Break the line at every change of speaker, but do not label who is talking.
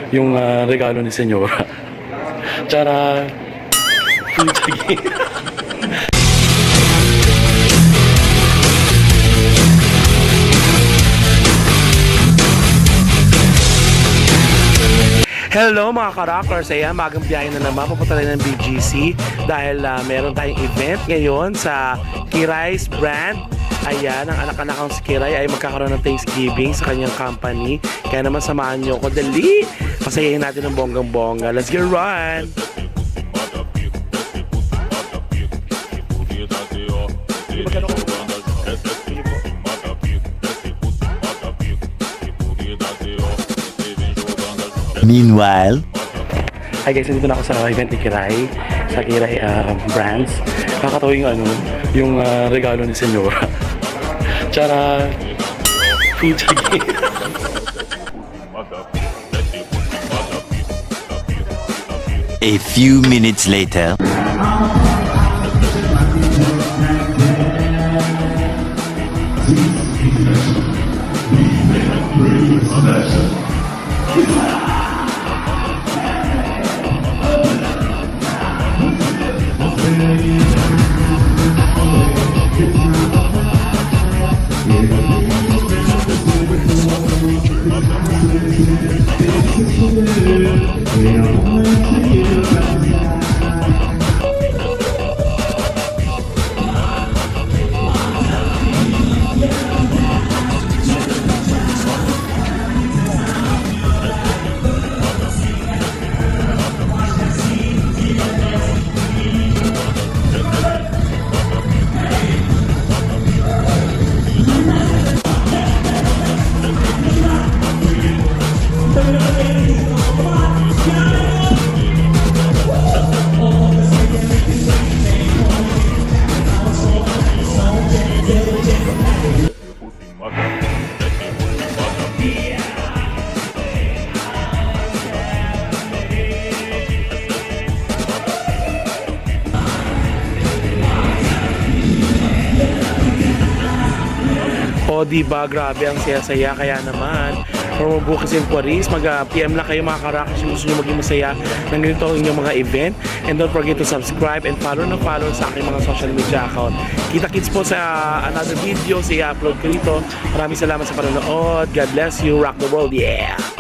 yung regalo ni Senyora. Tara! Puchagi! Hello mga ka-rockers! Ayan, magang biyahe na naman. Pupunta tayo ng BGC dahil meron tayong event ngayon sa Kiray's brand. Ayan, ang anak-anak kong si Kiray ay magkakaroon ng Thanksgiving sa kanyang company. Kaya naman samahan nyo ko. Dali! Pasayahin natin ng bonggang-bongga. Let's get run!
Meanwhile,
Hi guys, nandito na ako sa event ni Kiray, sa Kiray Brands. Kakatawa yung regalo ni Senyora. Tara! Puchagi!
a few minutes later.
O diba, grabe ang saya-saya. Kaya naman, for bukas inquiries, mag-PM lang kayo mga ka-rockers kung gusto nyo maging masaya ng ganito ang inyong mga event. And don't forget to subscribe and follow sa aking mga social media account. Kita-kits po sa another video, i-upload ko dito. Maraming salamat sa panonood. God bless you. Rock the world. Yeah!